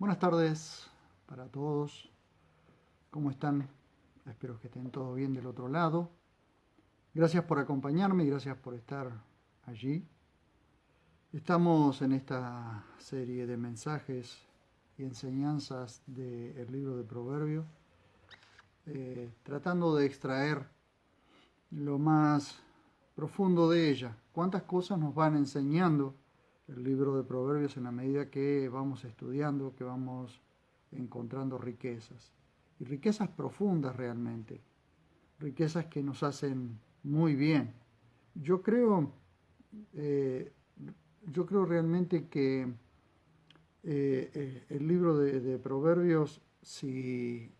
Buenas tardes para todos. ¿Cómo están? Espero que estén todos bien del otro lado. Gracias por acompañarme y gracias por estar allí. Estamos en esta serie de mensajes y enseñanzas del libro de Proverbios, tratando de extraer lo más profundo de ella. ¿Cuántas cosas nos van enseñando el libro de Proverbios en la medida que vamos estudiando, que vamos encontrando riquezas? Y riquezas profundas realmente, riquezas que nos hacen muy bien. Yo creo, eh, yo creo realmente que el libro de Proverbios, si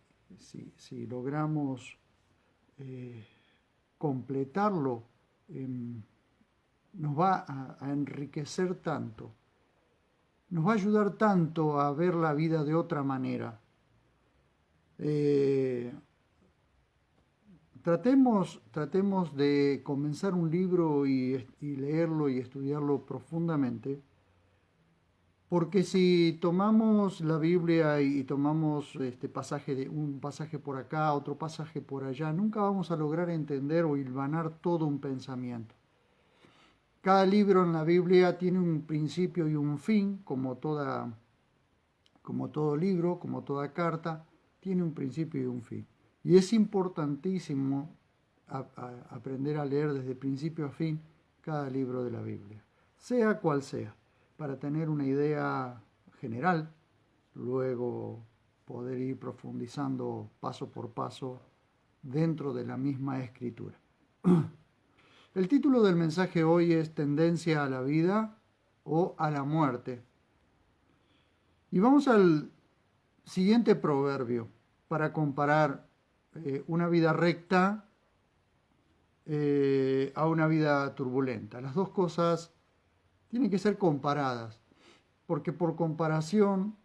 logramos eh, completarlo, eh, nos va a enriquecer tanto, nos va a ayudar tanto a ver la vida de otra manera. Eh, tratemos de comenzar un libro y leerlo y estudiarlo profundamente, porque si tomamos la Biblia y tomamos un pasaje por acá, otro pasaje por allá, nunca vamos a lograr entender o hilvanar todo un pensamiento. Cada libro en la Biblia tiene un principio y un fin, como todo libro, como toda carta, tiene un principio y un fin. Y es importantísimo aprender a leer desde principio a fin cada libro de la Biblia, sea cual sea, para tener una idea general, luego poder ir profundizando paso por paso dentro de la misma escritura. El título del mensaje hoy es Tendencia a la vida o a la muerte. Y vamos al siguiente proverbio para comparar una vida recta a una vida turbulenta. Las dos cosas tienen que ser comparadas, porque por comparación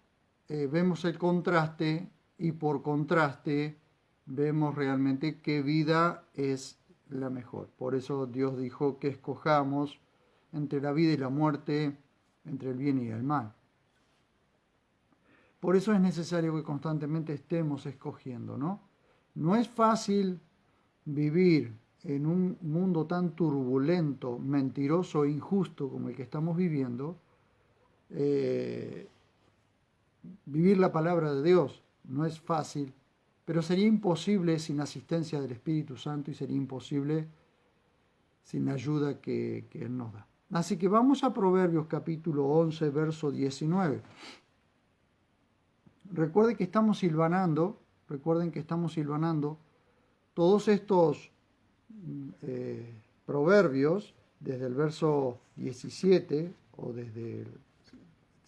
vemos el contraste y por contraste vemos realmente qué vida es la mejor. Por eso Dios dijo que escojamos entre la vida y la muerte, entre el bien y el mal. Por eso es necesario que constantemente estemos escogiendo, ¿no? No es fácil vivir en un mundo tan turbulento, mentiroso e injusto como el que estamos viviendo, eh, vivir la palabra de Dios no es fácil, pero sería imposible sin la asistencia del Espíritu Santo y sería imposible sin la ayuda que Él nos da. Así que vamos a Proverbios capítulo 11, verso 19. Recuerden que estamos silvanando todos estos proverbios desde el verso 17 o desde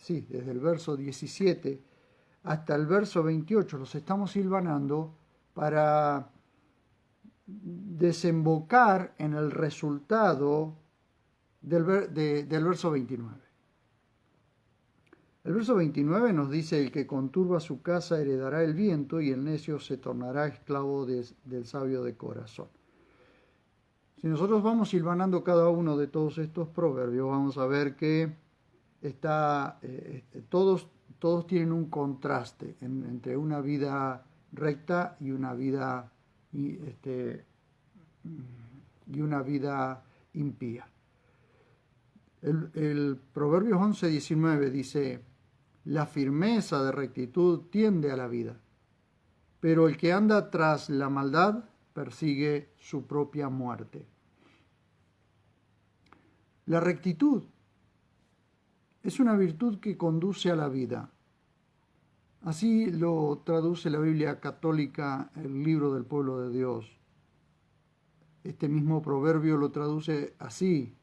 el verso 17 hasta el verso 28, los estamos silvanando para desembocar en el resultado del verso 29. El verso 29 nos dice: el que conturba su casa heredará el viento y el necio se tornará esclavo del sabio de corazón. Si nosotros vamos silvanando cada uno de todos estos proverbios, vamos a ver que todos tienen un contraste entre una vida recta y una vida impía. El Proverbios 11:19 dice: la firmeza de rectitud tiende a la vida, pero el que anda tras la maldad persigue su propia muerte. La rectitud es una virtud que conduce a la vida. Así lo traduce la Biblia católica, el libro del pueblo de Dios. Este mismo proverbio lo traduce así: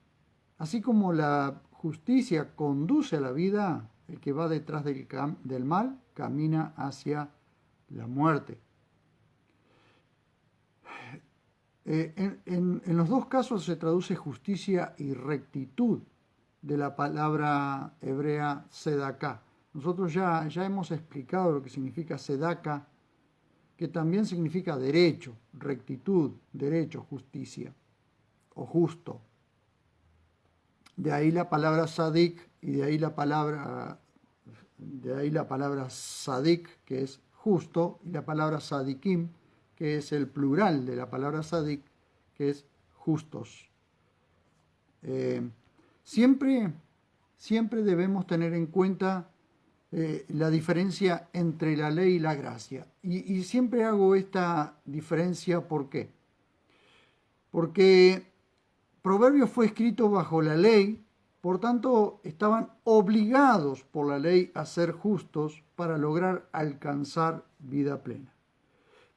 así como la justicia conduce a la vida, el que va detrás del mal camina hacia la muerte. En los dos casos se traduce justicia y rectitud de la palabra hebrea sedaká. Nosotros ya hemos explicado lo que significa sedaká, que también significa derecho, rectitud, derecho, justicia o justo. De ahí la palabra sadik y de ahí la palabra de ahí la palabra sadik, que es justo, y la palabra sadikim, que es el plural de la palabra sadik, que es justos. Siempre debemos tener en cuenta la diferencia entre la ley y la gracia. Y siempre hago esta diferencia, ¿por qué? Porque Proverbios fue escrito bajo la ley, por tanto estaban obligados por la ley a ser justos para lograr alcanzar vida plena.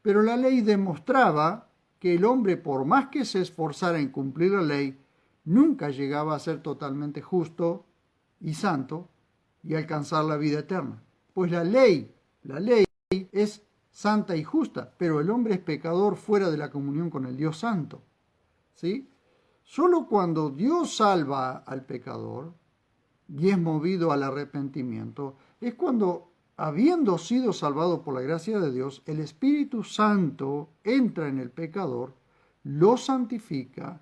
Pero la ley demostraba que el hombre, por más que se esforzara en cumplir la ley, nunca llegaba a ser totalmente justo y santo y alcanzar la vida eterna. Pues la ley es santa y justa, pero el hombre es pecador fuera de la comunión con el Dios santo. ¿Sí? Solo cuando Dios salva al pecador y es movido al arrepentimiento, es cuando, habiendo sido salvado por la gracia de Dios, el Espíritu Santo entra en el pecador, lo santifica,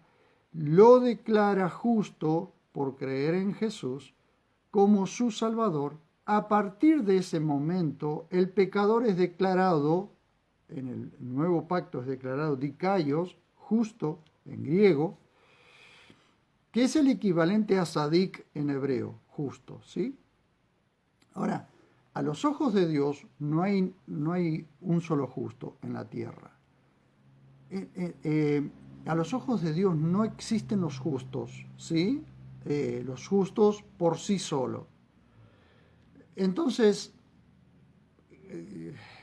lo declara justo por creer en Jesús como su Salvador. A partir de ese momento, el pecador es declarado, en el nuevo pacto es declarado dikaios, justo en griego, que es el equivalente a sadik en hebreo, justo, ¿sí? Ahora, a los ojos de Dios no hay un solo justo en la tierra. A los ojos de Dios no existen los justos, ¿sí? Los justos por sí solos. Entonces,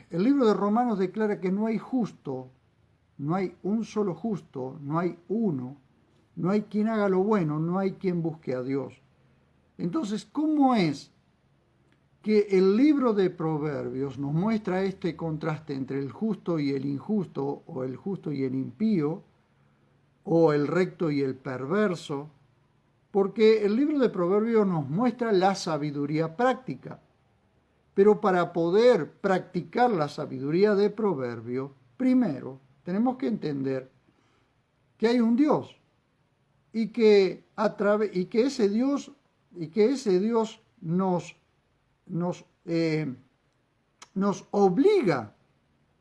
el libro de Romanos declara que no hay justo, no hay un solo justo, no hay uno, no hay quien haga lo bueno, no hay quien busque a Dios. Entonces, ¿cómo es que el libro de Proverbios nos muestra este contraste entre el justo y el injusto, o el justo y el impío, o el recto y el perverso? Porque el libro de Proverbios nos muestra la sabiduría práctica. Pero para poder practicar la sabiduría de Proverbios, primero tenemos que entender que hay un Dios y que ese Dios nos obliga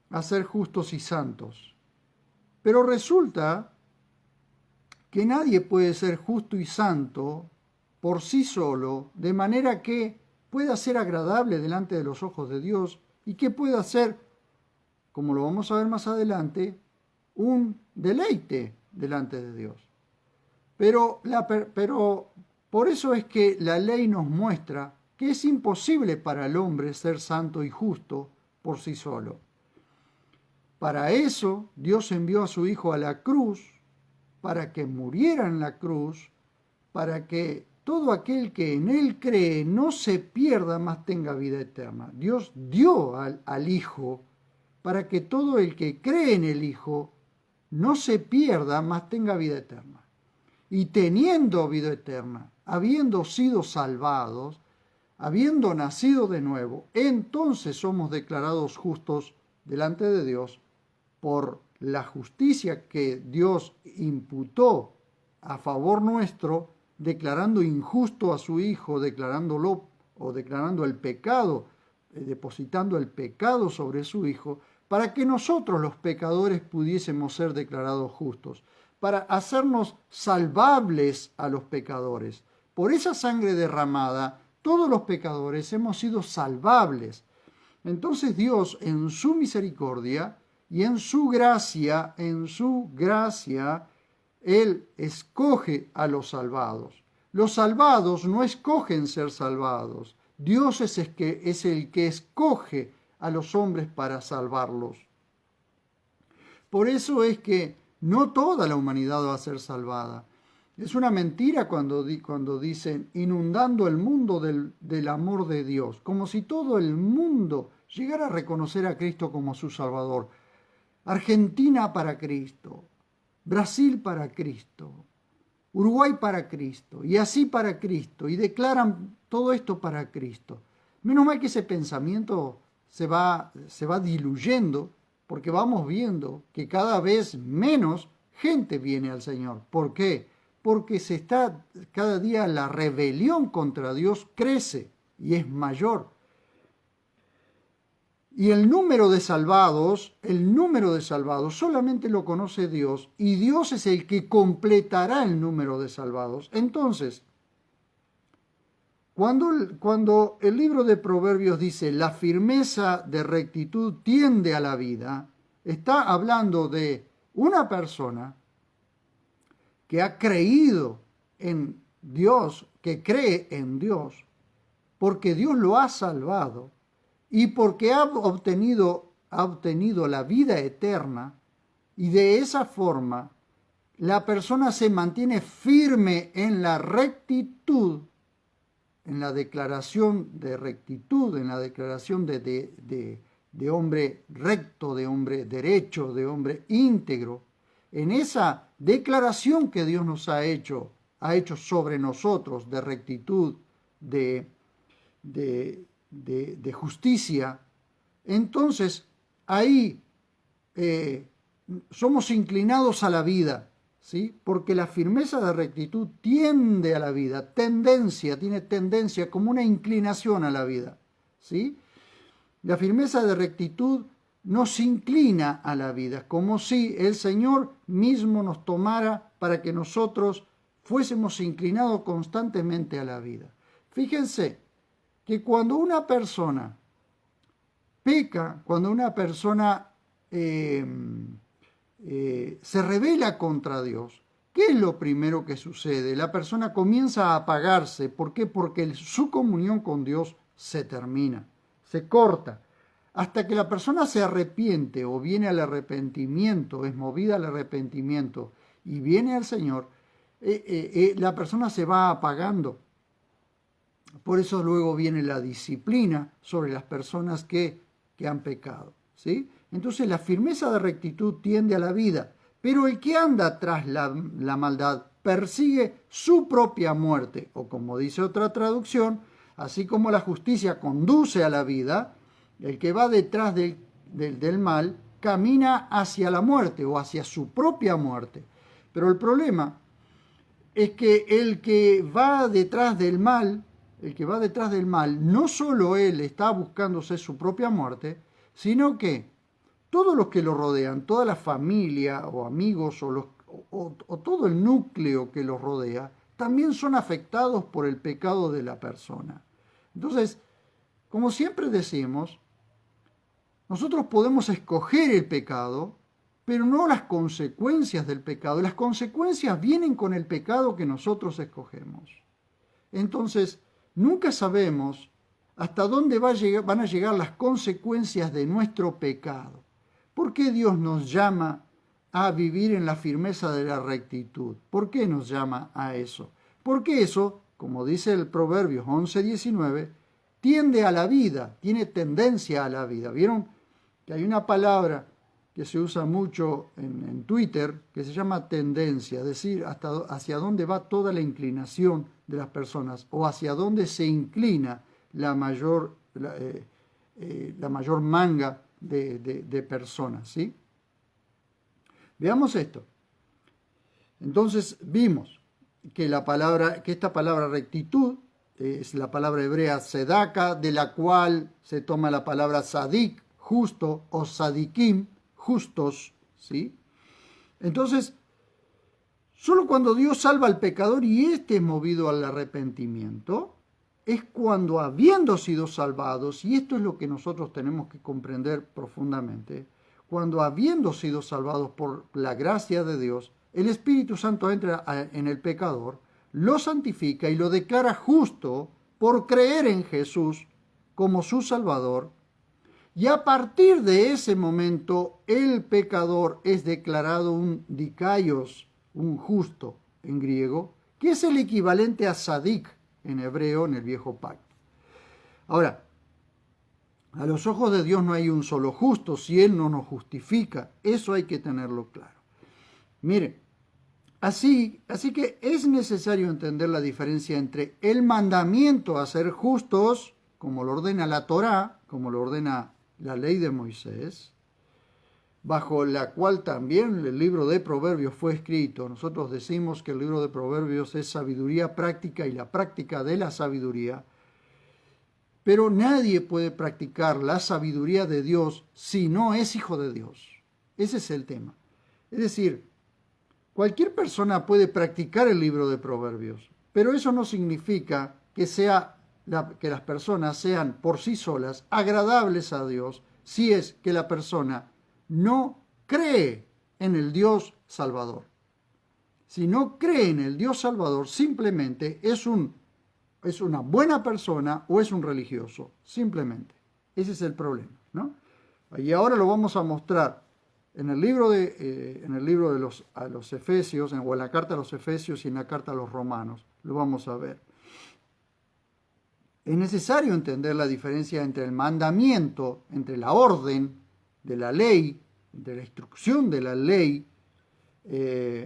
a ser justos y santos. Pero resulta que nadie puede ser justo y santo por sí solo, de manera que pueda ser agradable delante de los ojos de Dios y que pueda ser, como lo vamos a ver más adelante, un deleite delante de Dios. Pero por eso es que la ley nos muestra que es imposible para el hombre ser santo y justo por sí solo. Para eso Dios envió a su Hijo a la cruz, para que muriera en la cruz, para que todo aquel que en Él cree no se pierda, mas tenga vida eterna. Dios dio al Hijo para que todo el que cree en el Hijo no se pierda, mas tenga vida eterna. Y teniendo vida eterna, habiendo sido salvados, habiendo nacido de nuevo, entonces somos declarados justos delante de Dios por la justicia que Dios imputó a favor nuestro, declarando injusto a su Hijo, declarando el pecado, depositando el pecado sobre su Hijo, para que nosotros los pecadores pudiésemos ser declarados justos, para hacernos salvables a los pecadores. Por esa sangre derramada, todos los pecadores hemos sido salvables. Entonces Dios, en su misericordia y en su gracia, Él escoge a los salvados. Los salvados no escogen ser salvados. Dios es el que escoge a los hombres para salvarlos. Por eso es que no toda la humanidad va a ser salvada. Es una mentira cuando dicen inundando el mundo del amor de Dios, como si todo el mundo llegara a reconocer a Cristo como su Salvador. Argentina para Cristo, Brasil para Cristo, Uruguay para Cristo, y así para Cristo, y declaran todo esto para Cristo. Menos mal que ese pensamiento se va diluyendo, porque vamos viendo que cada vez menos gente viene al Señor. ¿Por qué? Porque cada día la rebelión contra Dios crece y es mayor. Y el número de salvados solamente lo conoce Dios, y Dios es el que completará el número de salvados. Entonces, cuando el libro de Proverbios dice la firmeza de rectitud tiende a la vida, está hablando de una persona que ha creído en Dios, que cree en Dios, porque Dios lo ha salvado y porque ha obtenido la vida eterna, y de esa forma la persona se mantiene firme en la rectitud, en la declaración de rectitud, en la declaración de hombre recto, de hombre derecho, de hombre íntegro, en esa declaración que Dios nos ha hecho sobre nosotros de rectitud, de justicia. Entonces ahí somos inclinados a la vida, ¿sí? Porque la firmeza de rectitud tiende a la vida, tiene tendencia como una inclinación a la vida, ¿sí? La firmeza de rectitud nos inclina a la vida, como si el Señor mismo nos tomara para que nosotros fuésemos inclinados constantemente a la vida. Fíjense que cuando una persona peca, cuando una persona se rebela contra Dios, ¿qué es lo primero que sucede? La persona comienza a apagarse. ¿Por qué? Porque su comunión con Dios se termina, se corta. Hasta que la persona se arrepiente o viene al arrepentimiento, es movida al arrepentimiento y viene al Señor, la persona se va apagando. Por eso luego viene la disciplina sobre las personas que han pecado, ¿sí? Entonces la firmeza de rectitud tiende a la vida, pero el que anda tras la maldad persigue su propia muerte, o como dice otra traducción, así como la justicia conduce a la vida, el que va detrás del mal camina hacia la muerte o hacia su propia muerte. Pero el problema es que el que va detrás del mal, no solo él está buscándose su propia muerte, sino que todos los que lo rodean, toda la familia o amigos o todo el núcleo que los rodea, también son afectados por el pecado de la persona. Entonces, como siempre decimos, nosotros podemos escoger el pecado, pero no las consecuencias del pecado. Las consecuencias vienen con el pecado que nosotros escogemos. Entonces, nunca sabemos hasta dónde van a llegar las consecuencias de nuestro pecado. ¿Por qué Dios nos llama a vivir en la firmeza de la rectitud? ¿Por qué nos llama a eso? Porque eso, como dice el Proverbios 11:19, tiende a la vida, tiene tendencia a la vida. ¿Vieron que hay una palabra que se usa mucho en Twitter que se llama tendencia? Es decir, hacia dónde va toda la inclinación de las personas o hacia dónde se inclina la mayor manga de personas, ¿sí? Veamos esto. Entonces vimos que esta palabra rectitud es la palabra hebrea tzedaka, de la cual se toma la palabra sadik, justo, o sadikim, justos, ¿sí? Entonces, solo cuando Dios salva al pecador y éste es movido al arrepentimiento, es cuando, habiendo sido salvados, y esto es lo que nosotros tenemos que comprender profundamente, cuando habiendo sido salvados por la gracia de Dios, el Espíritu Santo entra en el pecador, lo santifica y lo declara justo por creer en Jesús como su Salvador, y a partir de ese momento el pecador es declarado un dikaios, un justo en griego, que es el equivalente a sadik en hebreo en el viejo pacto. Ahora, a los ojos de Dios no hay un solo justo si Él no nos justifica. Eso hay que tenerlo claro. Miren, así que es necesario entender la diferencia entre el mandamiento a ser justos, como lo ordena la Torá, como lo ordena la ley de Moisés, bajo la cual también el libro de Proverbios fue escrito. Nosotros decimos que el libro de Proverbios es sabiduría práctica y la práctica de la sabiduría. Pero nadie puede practicar la sabiduría de Dios si no es hijo de Dios. Ese es el tema. Es decir, cualquier persona puede practicar el libro de Proverbios, pero eso no significa que que las personas sean por sí solas agradables a Dios si es que la persona no cree en el Dios Salvador. Si no cree en el Dios Salvador, simplemente es una buena persona o es un religioso, simplemente. Ese es el problema, ¿no? Y ahora lo vamos a mostrar en el libro a los Efesios, o en la carta a los Efesios y en la carta a los Romanos. Lo vamos a ver. Es necesario entender la diferencia entre el mandamiento, entre la orden de la ley, entre la instrucción de la ley,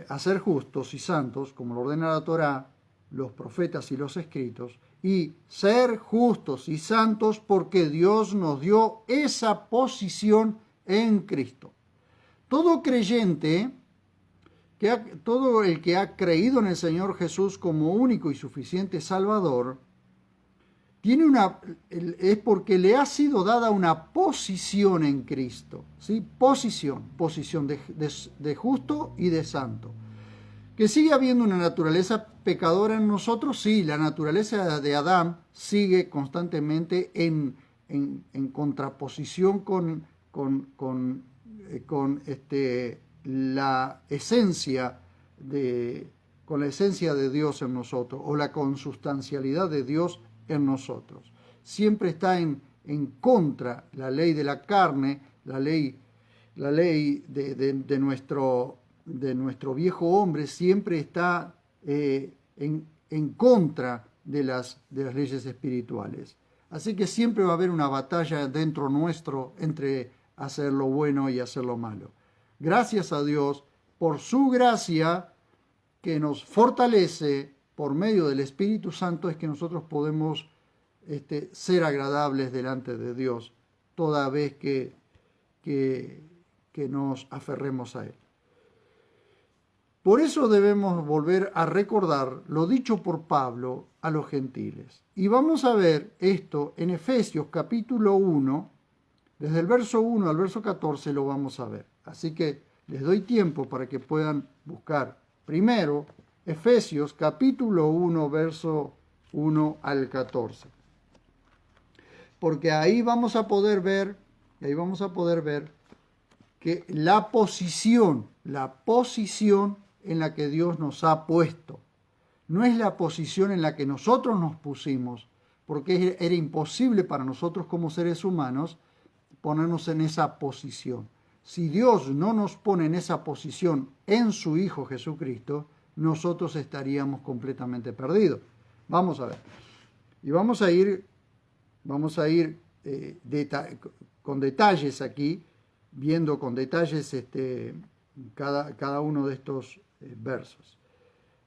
a ser justos y santos, como lo ordena la Torá, los profetas y los escritos, y ser justos y santos porque Dios nos dio esa posición en Cristo. Todo creyente, todo el que ha creído en el Señor Jesús como único y suficiente Salvador, es porque le ha sido dada una posición en Cristo, ¿sí? Posición de justo y de santo. Que sigue habiendo una naturaleza pecadora en nosotros, sí, la naturaleza de Adán sigue constantemente en contraposición con la esencia de Dios en nosotros, o la consustancialidad de Dios en nosotros. Siempre está en contra la ley de la carne, la ley de nuestro viejo hombre, siempre está en contra de las leyes espirituales. Así que siempre va a haber una batalla dentro nuestro entre hacer lo bueno y hacer lo malo. Gracias a Dios por su gracia que nos fortalece por medio del Espíritu Santo, es que nosotros podemos ser agradables delante de Dios toda vez que nos aferremos a Él. Por eso debemos volver a recordar lo dicho por Pablo a los gentiles. Y vamos a ver esto en Efesios capítulo 1, desde el verso 1 al verso 14 lo vamos a ver. Así que les doy tiempo para que puedan buscar primero Efesios capítulo 1, verso 1 al 14. Porque ahí vamos a poder ver que la posición en la que Dios nos ha puesto no es la posición en la que nosotros nos pusimos, porque era imposible para nosotros como seres humanos ponernos en esa posición. Si Dios no nos pone en esa posición en su Hijo Jesucristo, nosotros estaríamos completamente perdidos. Vamos a ver. Y vamos a ir con detalles aquí, viendo con detalles cada uno de estos versos.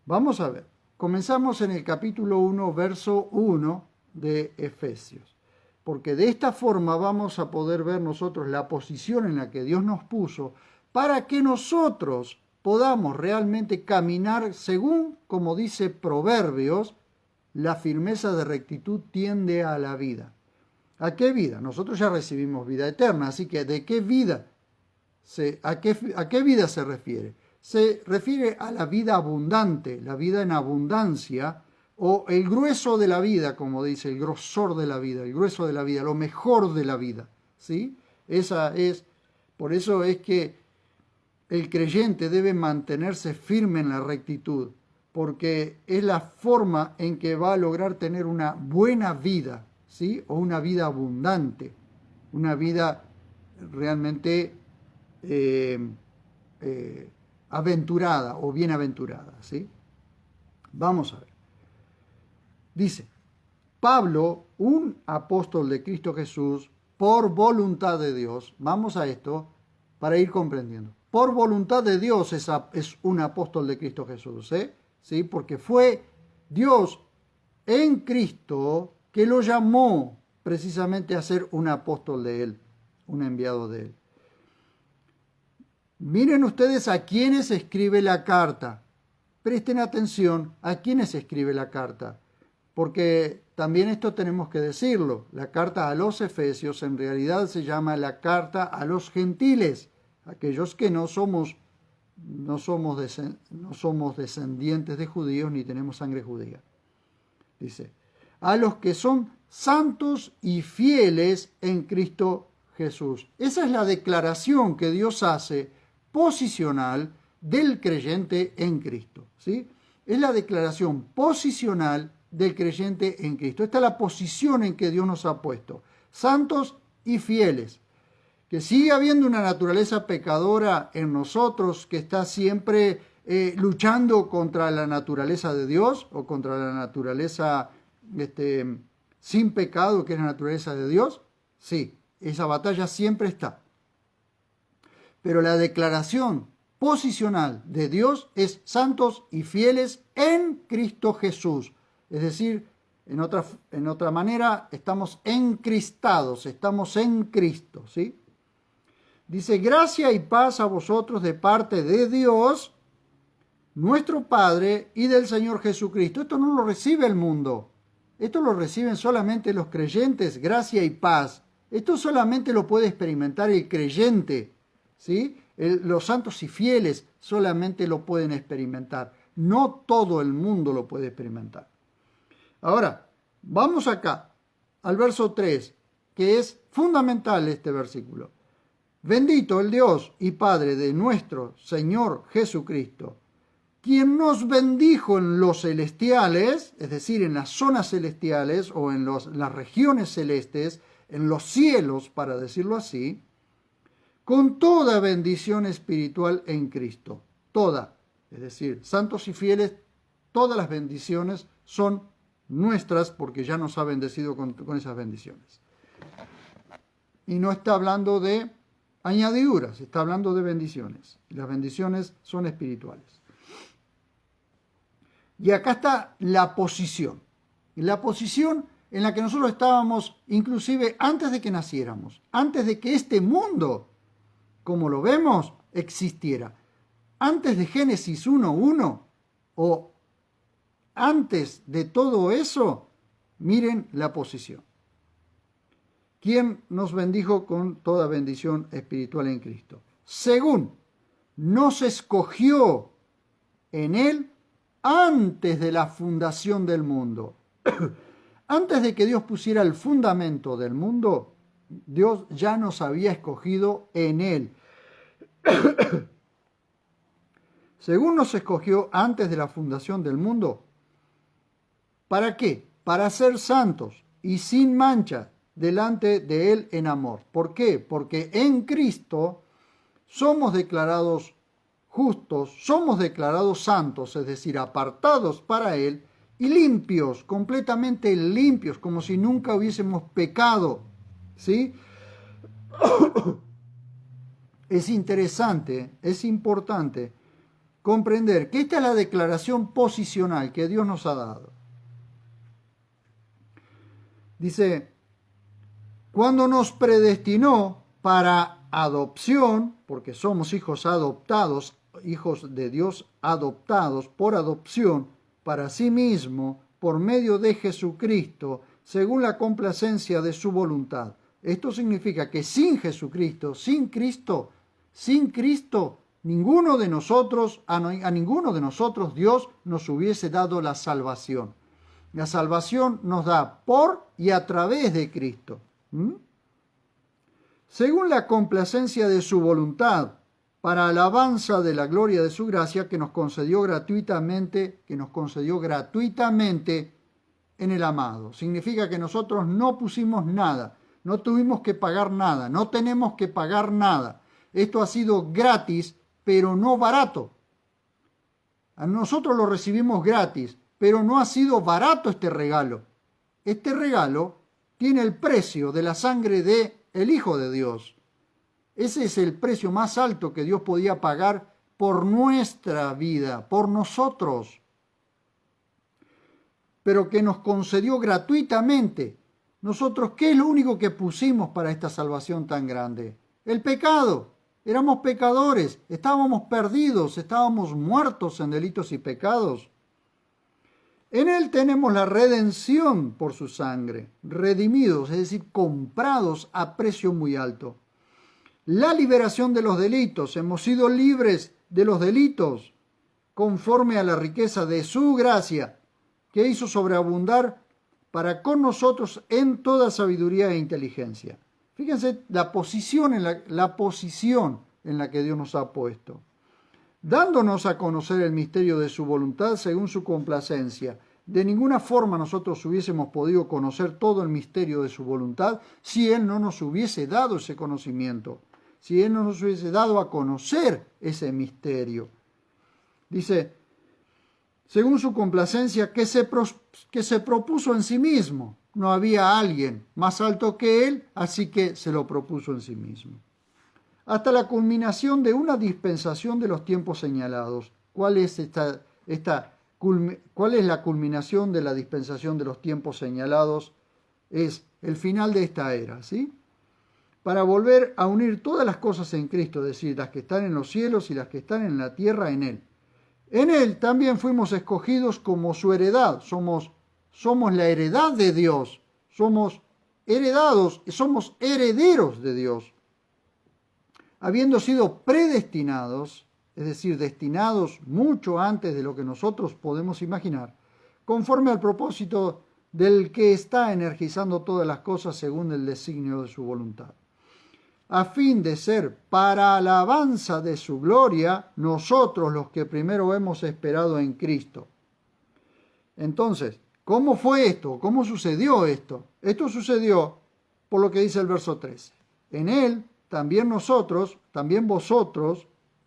Vamos a ver. Comenzamos en el capítulo 1, verso 1 de Efesios. Porque de esta forma vamos a poder ver nosotros la posición en la que Dios nos puso para que nosotros podamos realmente caminar según, como dice Proverbios, la firmeza de rectitud tiende a la vida. ¿A qué vida? Nosotros ya recibimos vida eterna, así que ¿de qué vida? ¿A qué vida se refiere? Se refiere a la vida abundante, la vida en abundancia, o el grueso de la vida, como dice, el grosor de la vida, el grueso de la vida, lo mejor de la vida, ¿sí? Por eso es que el creyente debe mantenerse firme en la rectitud, porque es la forma en que va a lograr tener una buena vida, ¿sí? O una vida abundante, una vida realmente aventurada o bienaventurada, ¿sí? Vamos a ver. Dice, Pablo, un apóstol de Cristo Jesús, por voluntad de Dios. Vamos a esto para ir comprendiendo. Por voluntad de Dios es un apóstol de Cristo Jesús, ¿sí? Porque fue Dios en Cristo que lo llamó precisamente a ser un apóstol de Él, un enviado de Él. Miren ustedes a quiénes escribe la carta. Presten atención a quiénes escribe la carta. Porque también esto tenemos que decirlo. La carta a los Efesios en realidad se llama la carta a los gentiles, aquellos que no somos descendientes de judíos ni tenemos sangre judía. Dice, a los que son santos y fieles en Cristo Jesús. Esa es la declaración que Dios hace posicional del creyente en Cristo, ¿sí? Es la declaración posicional del creyente en Cristo. Esta es la posición en que Dios nos ha puesto. Santos y fieles. Que sigue habiendo una naturaleza pecadora en nosotros que está siempre luchando contra la naturaleza de Dios o contra la naturaleza sin pecado, que es la naturaleza de Dios. Sí, esa batalla siempre está. Pero la declaración posicional de Dios es santos y fieles en Cristo Jesús. Es decir, en otra manera, estamos encristados, estamos en Cristo, ¿sí? Dice, gracia y paz a vosotros de parte de Dios, nuestro Padre, y del Señor Jesucristo. Esto no lo recibe el mundo. Esto lo reciben solamente los creyentes, gracia y paz. Esto solamente lo puede experimentar el creyente, ¿sí? Los santos y fieles solamente lo pueden experimentar. No todo el mundo lo puede experimentar. Ahora, vamos acá, al verso 3, que es fundamental este versículo. Bendito el Dios y Padre de nuestro Señor Jesucristo, quien nos bendijo en los celestiales, es decir, en las zonas celestiales o en las regiones celestes, en los cielos, para decirlo así, con toda bendición espiritual en Cristo. Toda, es decir, santos y fieles, todas las bendiciones son nuestras porque ya nos ha bendecido con esas bendiciones. Y no está hablando de añadiduras, está hablando de bendiciones. Y las bendiciones son espirituales. Y acá está la posición. La posición en la que nosotros estábamos inclusive antes de que naciéramos, antes de que este mundo, como lo vemos, existiera. Antes de Génesis 1:1 o antes de todo eso, miren la posición. ¿Quién nos bendijo con toda bendición espiritual en Cristo? Según nos escogió en Él antes de la fundación del mundo. Antes de que Dios pusiera el fundamento del mundo, Dios ya nos había escogido en Él. Según nos escogió antes de la fundación del mundo. ¿Para qué? Para ser santos y sin mancha delante de Él en amor. ¿Por qué? Porque en Cristo somos declarados justos, somos declarados santos, es decir, apartados para Él y limpios, completamente limpios, como si nunca hubiésemos pecado, ¿sí? Es interesante, es importante comprender que esta es la declaración posicional que Dios nos ha dado. Dice, cuando nos predestinó para adopción, porque somos hijos adoptados, hijos de Dios adoptados por adopción para sí mismo, por medio de Jesucristo, según la complacencia de su voluntad. Esto significa que sin Jesucristo, sin Cristo, ninguno de nosotros, a ninguno de nosotros Dios nos hubiese dado la salvación. La salvación nos da por y a través de Cristo. Según la complacencia de su voluntad, para alabanza de la gloria de su gracia que nos concedió gratuitamente en el amado. Significa que nosotros no pusimos nada, no tuvimos que pagar nada, no tenemos que pagar nada. Esto ha sido gratis, pero no barato. A nosotros lo recibimos gratis, pero no ha sido barato este regalo. Este regalo tiene el precio de la sangre del Hijo de Dios. Ese es el precio más alto que Dios podía pagar por nuestra vida, por nosotros. Pero que nos concedió gratuitamente. Nosotros, ¿qué es lo único que pusimos para esta salvación tan grande? El pecado. Éramos pecadores, estábamos perdidos, estábamos muertos en delitos y pecados. En Él tenemos la redención por su sangre, redimidos, es decir, comprados a precio muy alto. La liberación de los delitos, hemos sido libres de los delitos conforme a la riqueza de su gracia, que hizo sobreabundar para con nosotros en toda sabiduría e inteligencia. Fíjense la posición en la que Dios nos ha puesto, dándonos a conocer el misterio de su voluntad según su complacencia. De ninguna forma nosotros hubiésemos podido conocer todo el misterio de su voluntad si Él no nos hubiese dado ese conocimiento, si Él no nos hubiese dado a conocer ese misterio. Dice, según su complacencia, que se propuso en sí mismo. No había alguien más alto que Él, así que se lo propuso en sí mismo. Hasta la culminación de una dispensación de los tiempos señalados. ¿Cuál es la culminación de la dispensación de los tiempos señalados? Es el final de esta era, ¿sí? Para volver a unir todas las cosas en Cristo, es decir, las que están en los cielos y las que están en la tierra en Él. En Él también fuimos escogidos como su heredad. Somos la heredad de Dios. Somos heredados, somos herederos de Dios. Habiendo sido predestinados, es decir, destinados mucho antes de lo que nosotros podemos imaginar, conforme al propósito del que está energizando todas las cosas según el designio de su voluntad, a fin de ser para alabanza de su gloria, nosotros los que primero hemos esperado en Cristo. Entonces, ¿cómo fue esto? ¿Cómo sucedió esto? Esto sucedió por lo que dice el verso 13. En Él también vosotros,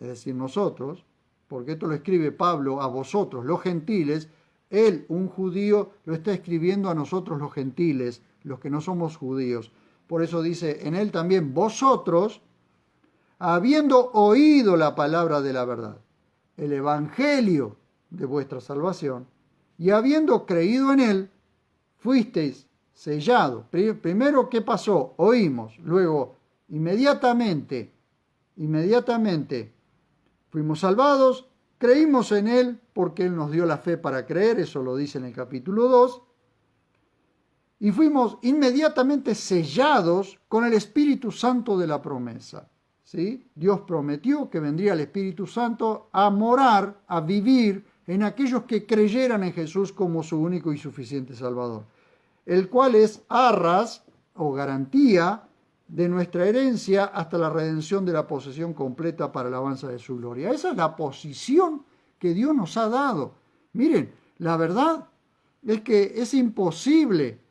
es decir, nosotros, porque esto lo escribe Pablo a vosotros, los gentiles, él, un judío, lo está escribiendo a nosotros los gentiles, los que no somos judíos. Por eso dice, en Él también vosotros, habiendo oído la palabra de la verdad, el evangelio de vuestra salvación, y habiendo creído en Él, fuisteis sellados. Primero, ¿qué pasó? Oímos, luego, inmediatamente fuimos salvados, creímos en Él porque Él nos dio la fe para creer, eso lo dice en el capítulo 2, y fuimos inmediatamente sellados con el Espíritu Santo de la promesa. ¿Sí? Dios prometió que vendría el Espíritu Santo a morar, a vivir en aquellos que creyeran en Jesús como su único y suficiente Salvador, el cual es arras o garantía de nuestra herencia hasta la redención de la posesión completa para la alabanza de su gloria. Esa es la posición que Dios nos ha dado. Miren, la verdad es que es imposible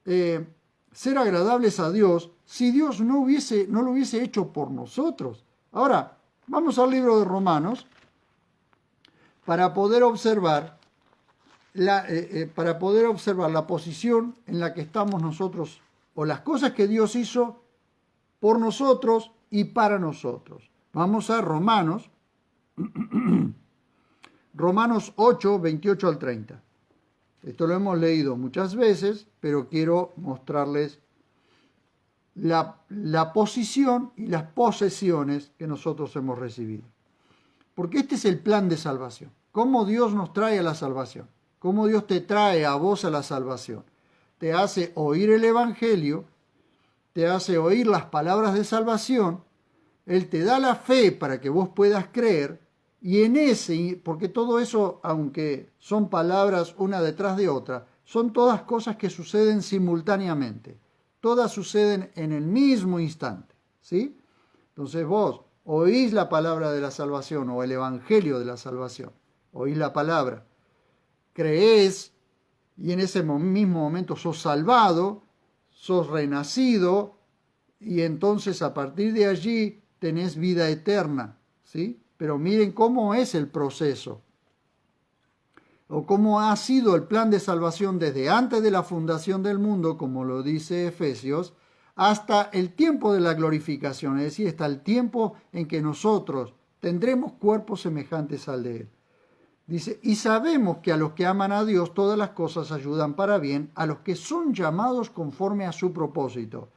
ser agradables a Dios si Dios no lo hubiese hecho por nosotros. Ahora, vamos al libro de Romanos para poder observar la posición en la que estamos nosotros, o las cosas que Dios hizo por nosotros y para nosotros. Vamos a Romanos 8, 28 al 30. Esto lo hemos leído muchas veces, pero quiero mostrarles la posición y las posesiones que nosotros hemos recibido. Porque este es el plan de salvación. ¿Cómo Dios nos trae a la salvación? ¿Cómo Dios te trae a vos a la salvación? Te hace oír el Evangelio, te hace oír las palabras de salvación, Él te da la fe para que vos puedas creer, y en porque todo eso, aunque son palabras una detrás de otra, son todas cosas que suceden simultáneamente. Todas suceden en el mismo instante, ¿sí? Entonces vos oís la palabra de la salvación o el evangelio de la salvación, oís la palabra, creés y en ese mismo momento sos salvado, sos renacido y entonces a partir de allí tenés vida eterna, ¿sí? Pero miren cómo es el proceso, o cómo ha sido el plan de salvación desde antes de la fundación del mundo, como lo dice Efesios, hasta el tiempo de la glorificación, es decir, hasta el tiempo en que nosotros tendremos cuerpos semejantes al de Él. Dice, y sabemos que a los que aman a Dios todas las cosas ayudan para bien, a los que son llamados conforme a su propósito.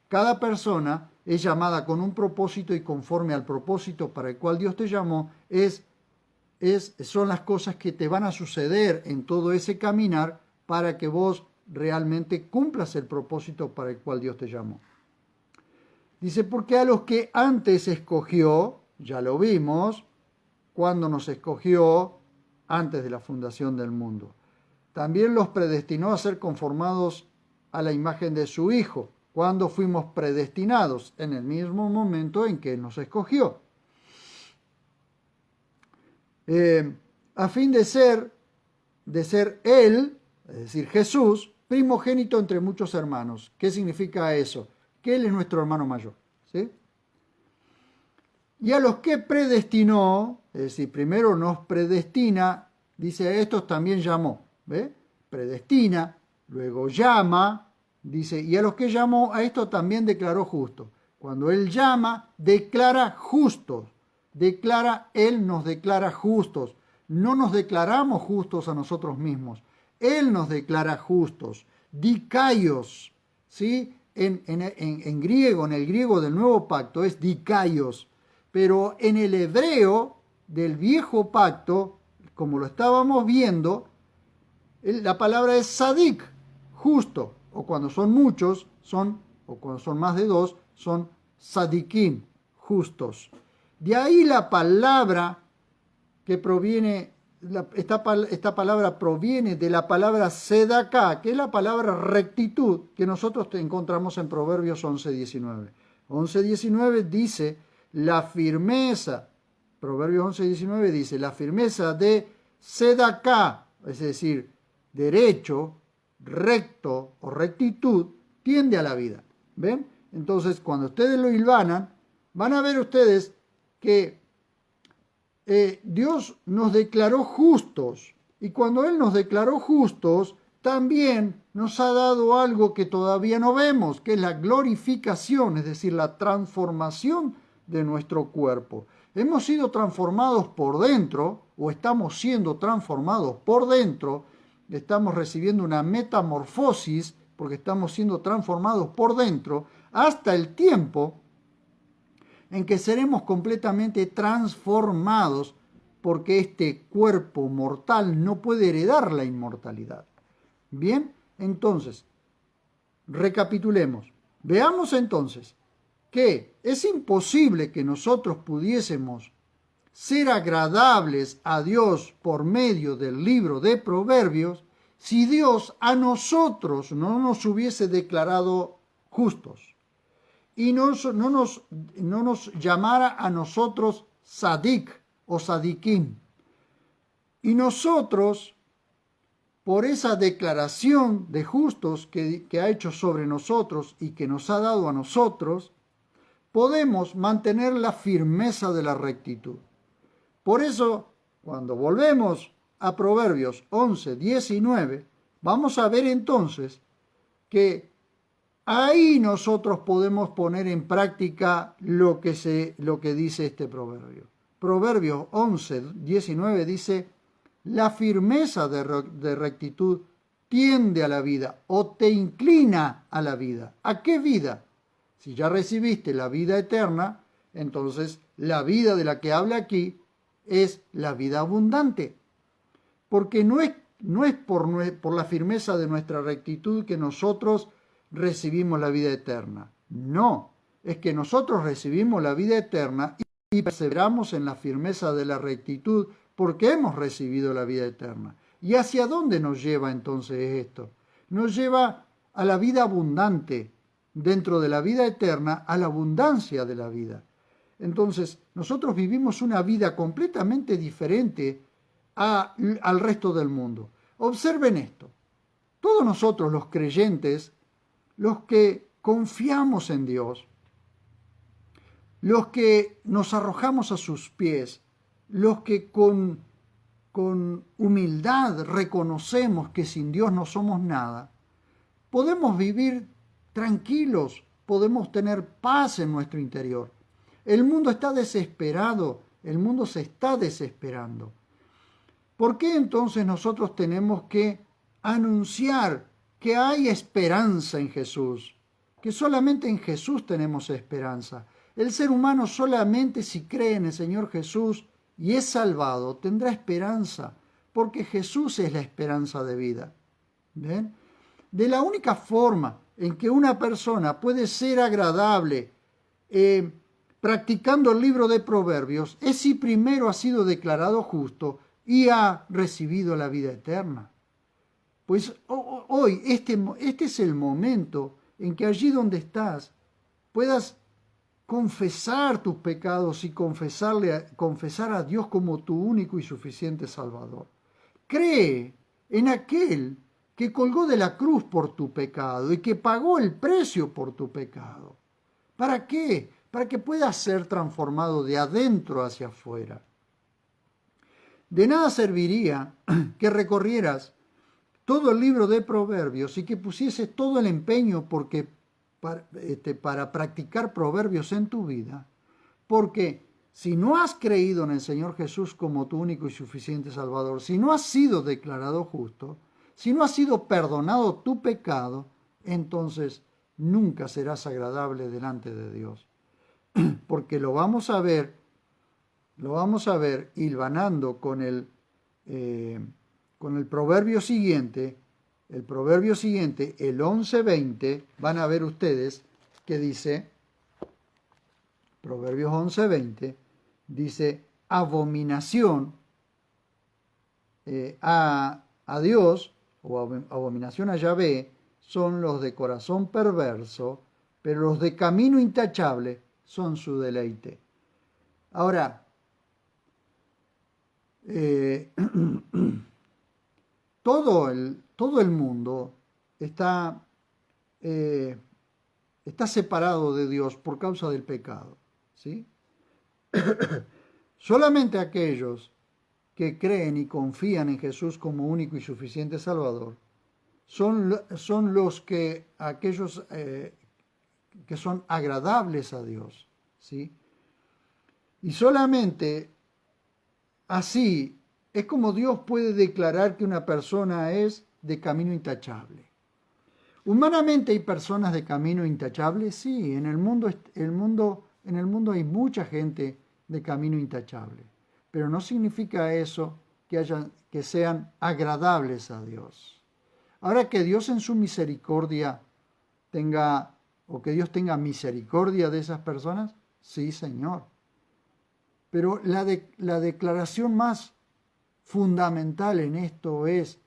Cada persona es llamada con un propósito y conforme al propósito para el cual Dios te llamó, es son las cosas que te van a suceder en todo ese caminar para que vos realmente cumplas el propósito para el cual Dios te llamó. Dice, porque a los que antes escogió, ya lo vimos, cuando nos escogió antes de la fundación del mundo. También los predestinó a ser conformados a la imagen de su Hijo, cuando fuimos predestinados en el mismo momento en que nos escogió. A fin de ser Él, es decir, Jesús, primogénito entre muchos hermanos. ¿Qué significa eso? Que Él es nuestro hermano mayor, ¿sí? Y a los que predestinó, es decir, primero nos predestina, dice, a estos también llamó, ¿ve? Predestina, luego llama, dice, y a los que llamó, a estos también declaró justos. Cuando Él llama, declara justos. Él nos declara justos. No nos declaramos justos a nosotros mismos. Él nos declara justos. Dikaios, ¿sí? En griego, en el griego del Nuevo Pacto, es dikaios. Pero en el hebreo del Viejo Pacto, como lo estábamos viendo, la palabra es sadik, justo. O cuando son muchos, o cuando son más de dos, son sadikim, justos. De ahí la palabra que proviene, esta palabra proviene de la palabra sedaká, que es la palabra rectitud que nosotros encontramos en Proverbios 11:19. 11:19 dice la firmeza, Proverbios 11:19 dice la firmeza de sedaká, es decir, derecho, recto o rectitud, tiende a la vida. ¿Ven? Entonces, cuando ustedes lo hilvanan, van a ver ustedes que Dios nos declaró justos. Y cuando Él nos declaró justos, también nos ha dado algo que todavía no vemos, que es la glorificación, es decir, la transformación de nuestro cuerpo. Hemos sido transformados por dentro, o estamos siendo transformados por dentro, estamos recibiendo una metamorfosis, porque estamos siendo transformados por dentro, hasta el tiempo en que seremos completamente transformados, porque este cuerpo mortal no puede heredar la inmortalidad. Bien, entonces, recapitulemos. Veamos entonces que es imposible que nosotros pudiésemos ser agradables a Dios por medio del libro de Proverbios si Dios a nosotros no nos hubiese declarado justos y no nos llamara a nosotros sadik o sadikim. Y nosotros, por esa declaración de justos que ha hecho sobre nosotros y que nos ha dado a nosotros, podemos mantener la firmeza de la rectitud. Por eso, cuando volvemos a Proverbios 11:19, vamos a ver entonces que ahí nosotros podemos poner en práctica lo que dice este proverbio. Proverbios 11:19 dice, la firmeza de rectitud tiende a la vida o te inclina a la vida. ¿A qué vida? Si ya recibiste la vida eterna, entonces la vida de la que habla aquí es la vida abundante. Porque no es por la firmeza de nuestra rectitud que nosotros recibimos la vida eterna. No, es que nosotros recibimos la vida eterna y perseveramos en la firmeza de la rectitud porque hemos recibido la vida eterna. ¿Y hacia dónde nos lleva entonces esto? Nos lleva a la vida abundante, dentro de la vida eterna, a la abundancia de la vida. Entonces, nosotros vivimos una vida completamente diferente al resto del mundo. Observen esto. Todos nosotros, los creyentes, los que confiamos en Dios, los que nos arrojamos a sus pies, los que con humildad reconocemos que sin Dios no somos nada, podemos vivir tranquilos, podemos tener paz en nuestro interior. El mundo está desesperado, el mundo se está desesperando. ¿Por qué entonces nosotros tenemos que anunciar que hay esperanza en Jesús? Que solamente en Jesús tenemos esperanza. El ser humano solamente si cree en el Señor Jesús y es salvado, tendrá esperanza, porque Jesús es la esperanza de vida. ¿Ven? De la única forma en que una persona puede ser agradable practicando el libro de Proverbios es si primero ha sido declarado justo y ha recibido la vida eterna. Pues hoy este es el momento en que allí donde estás puedas confesar tus pecados y confesar a Dios como tu único y suficiente Salvador. Cree en aquel que colgó de la cruz por tu pecado y que pagó el precio por tu pecado. ¿Para qué? Para que puedas ser transformado de adentro hacia afuera. De nada serviría que recorrieras todo el libro de Proverbios y que pusieses todo el empeño para practicar Proverbios en tu vida, porque si no has creído en el Señor Jesús como tu único y suficiente Salvador, si no has sido declarado justo, si no has sido perdonado tu pecado, entonces nunca serás agradable delante de Dios. Porque lo vamos a ver hilvanando con el proverbio siguiente, el 11:20, van a ver ustedes que dice, Proverbios 11:20, dice, abominación a Dios, o abominación a Yahvé, son los de corazón perverso, pero los de camino intachable son su deleite. Ahora, todo el mundo está separado de Dios por causa del pecado, ¿sí? Solamente aquellos que creen y confían en Jesús como único y suficiente Salvador son aquellos que son agradables a Dios, ¿sí? Y solamente así es como Dios puede declarar que una persona es de camino intachable. Humanamente hay personas de camino intachable, sí, en el mundo hay mucha gente de camino intachable, pero no significa eso que sean agradables a Dios. Ahora, que Dios en su misericordia que Dios tenga misericordia de esas personas, sí, Señor. Pero la declaración más fundamental en esto es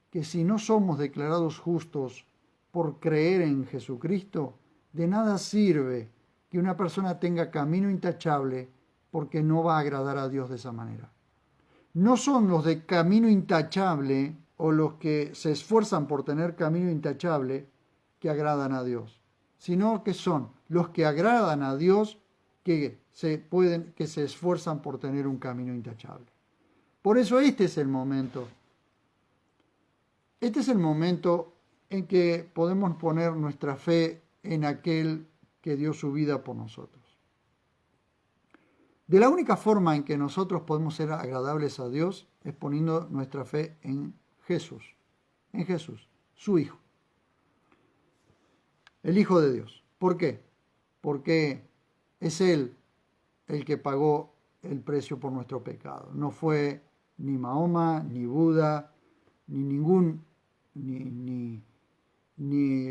que si no somos declarados justos por creer en Jesucristo, de nada sirve que una persona tenga camino intachable, porque no va a agradar a Dios de esa manera. No son los de camino intachable o los que se esfuerzan por tener camino intachable que agradan a Dios, sino que son los que agradan a Dios que se esfuerzan por tener un camino intachable. Por eso este es el momento en que podemos poner nuestra fe en aquel que dio su vida por nosotros. De la única forma en que nosotros podemos ser agradables a Dios es poniendo nuestra fe en Jesús, su Hijo, el Hijo de Dios. ¿Por qué? Porque es Él el que pagó el precio por nuestro pecado. No fue ni Mahoma, ni Buda, ni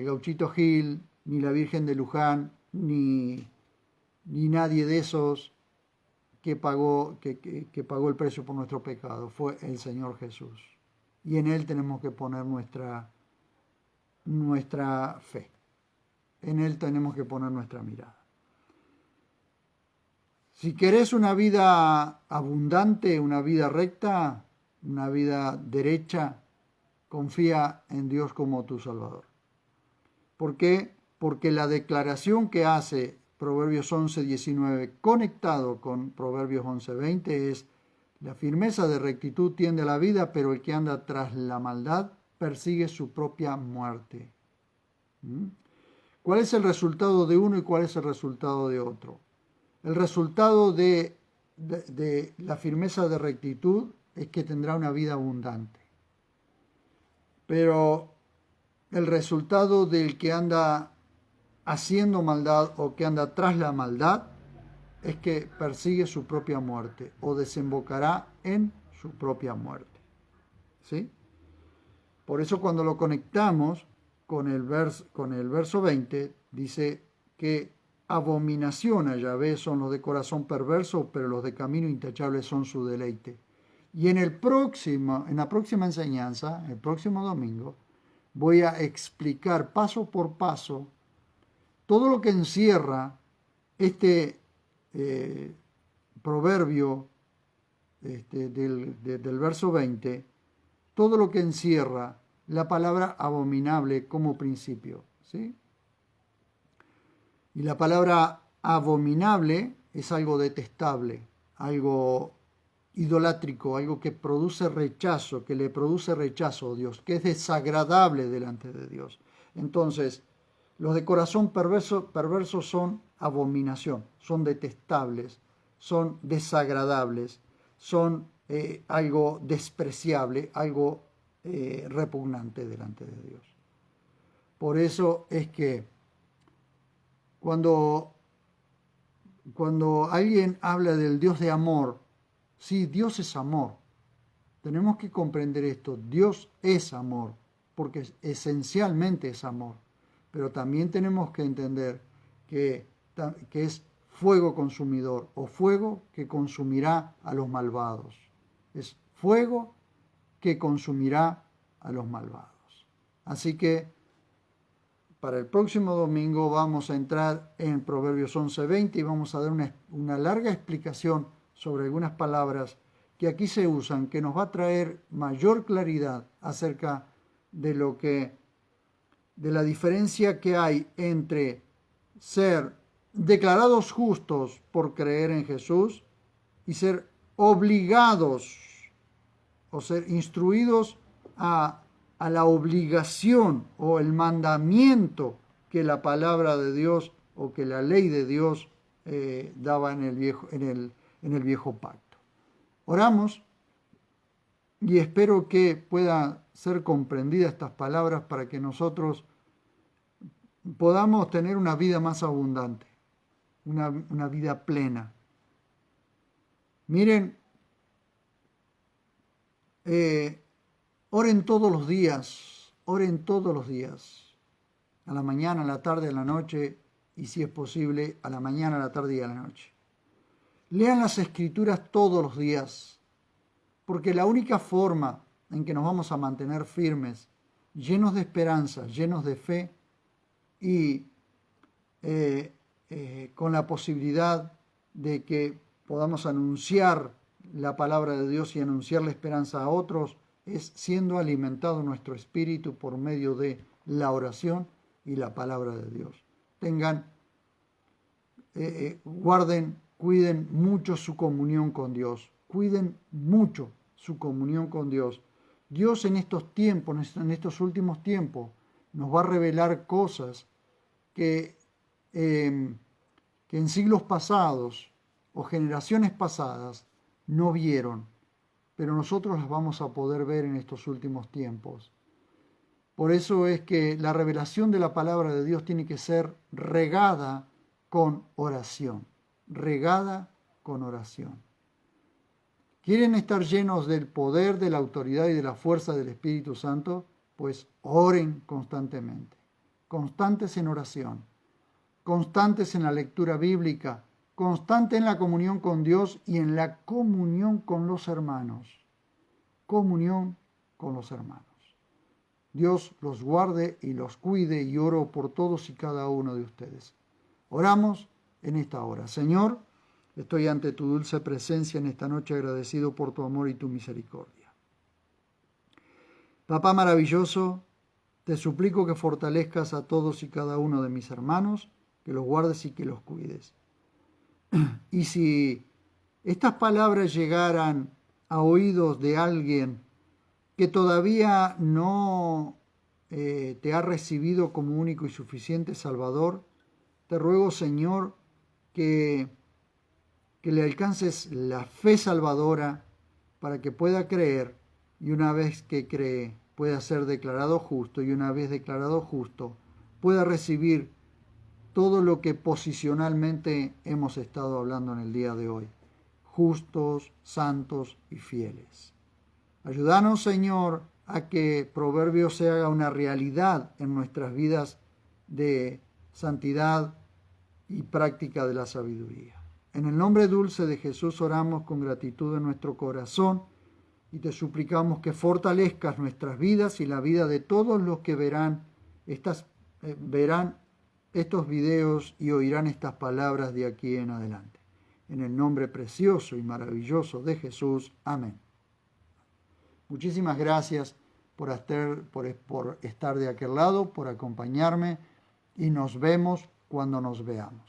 Gauchito Gil, ni la Virgen de Luján, ni nadie de esos que pagó el precio por nuestro pecado. Fue el Señor Jesús. Y en Él tenemos que poner nuestra fe. En Él tenemos que poner nuestra mirada. Si querés una vida abundante, una vida recta, una vida derecha, confía en Dios como tu Salvador. ¿Por qué? Porque la declaración que hace Proverbios 11:19 conectado con Proverbios 11:20 es: la firmeza de rectitud tiende a la vida, pero el que anda tras la maldad persigue su propia muerte. ¿Cuál es el resultado de uno y cuál es el resultado de otro? El resultado de la firmeza de rectitud es que tendrá una vida abundante. Pero el resultado del que anda haciendo maldad o que anda tras la maldad es que persigue su propia muerte o desembocará en su propia muerte. ¿Sí? Por eso cuando lo conectamos con el verso 20, dice que abominación a Yahvé son los de corazón perverso, pero los de camino intachable son su deleite. Y en la próxima enseñanza, el próximo domingo, voy a explicar paso por paso todo lo que encierra este proverbio del verso 20, todo lo que encierra la palabra abominable como principio. ¿Sí? Y la palabra abominable es algo detestable, algo idolátrico, algo que produce rechazo, que le produce rechazo a Dios, que es desagradable delante de Dios. Entonces, los de corazón perverso son abominación, son detestables, son desagradables, son algo despreciable, algo repugnante delante de Dios. Por eso es que cuando alguien habla del Dios de amor, sí, Dios es amor. Tenemos que comprender esto. Dios es amor, porque esencialmente es amor. Pero también tenemos que entender que es fuego consumidor o fuego que consumirá a los malvados. Es fuego que consumirá a los malvados. Así que para el próximo domingo vamos a entrar en Proverbios 11:20 y vamos a dar una larga explicación sobre algunas palabras que aquí se usan, que nos va a traer mayor claridad acerca de de la diferencia que hay entre ser declarados justos por creer en Jesús y ser obligados o ser instruidos a la obligación o el mandamiento que la palabra de Dios o que la ley de Dios daba en el viejo pacto. Oramos y espero que puedan ser comprendidas estas palabras para que nosotros podamos tener una vida más abundante, una vida plena. Miren, oren todos los días, a la mañana, a la tarde, a la noche, y si es posible, a la mañana, a la tarde y a la noche. Lean las Escrituras todos los días, porque la única forma en que nos vamos a mantener firmes, llenos de esperanza, llenos de fe y con la posibilidad de que podamos anunciar la palabra de Dios y anunciar la esperanza a otros, es siendo alimentado nuestro espíritu por medio de la oración y la palabra de Dios. Guarden, cuiden mucho su comunión con Dios. Cuiden mucho su comunión con Dios. Dios en estos tiempos, en estos últimos tiempos, nos va a revelar cosas que en siglos pasados o generaciones pasadas no vieron, pero nosotros las vamos a poder ver en estos últimos tiempos. Por eso es que la revelación de la palabra de Dios tiene que ser regada con oración, regada con oración. ¿Quieren estar llenos del poder, de la autoridad y de la fuerza del Espíritu Santo? Pues oren constantemente, constantes en oración, constantes en la lectura bíblica, constante en la comunión con Dios y en la comunión con los hermanos. Comunión con los hermanos. Dios los guarde y los cuide, y oro por todos y cada uno de ustedes. Oramos en esta hora. Señor, estoy ante tu dulce presencia en esta noche agradecido por tu amor y tu misericordia. Papá maravilloso, te suplico que fortalezcas a todos y cada uno de mis hermanos, que los guardes y que los cuides. Y si estas palabras llegaran a oídos de alguien que todavía no te ha recibido como único y suficiente Salvador, te ruego, Señor, que le alcances la fe salvadora para que pueda creer, y una vez que cree pueda ser declarado justo, y una vez declarado justo pueda recibir todo lo que posicionalmente hemos estado hablando en el día de hoy. Justos, santos y fieles. Ayúdanos, Señor, a que Proverbios se haga una realidad en nuestras vidas de santidad y práctica de la sabiduría. En el nombre dulce de Jesús oramos con gratitud en nuestro corazón y te suplicamos que fortalezcas nuestras vidas y la vida de todos los que verán estos videos y oirán estas palabras de aquí en adelante. En el nombre precioso y maravilloso de Jesús. Amén. Muchísimas gracias por estar de aquel lado, por acompañarme y nos vemos cuando nos veamos.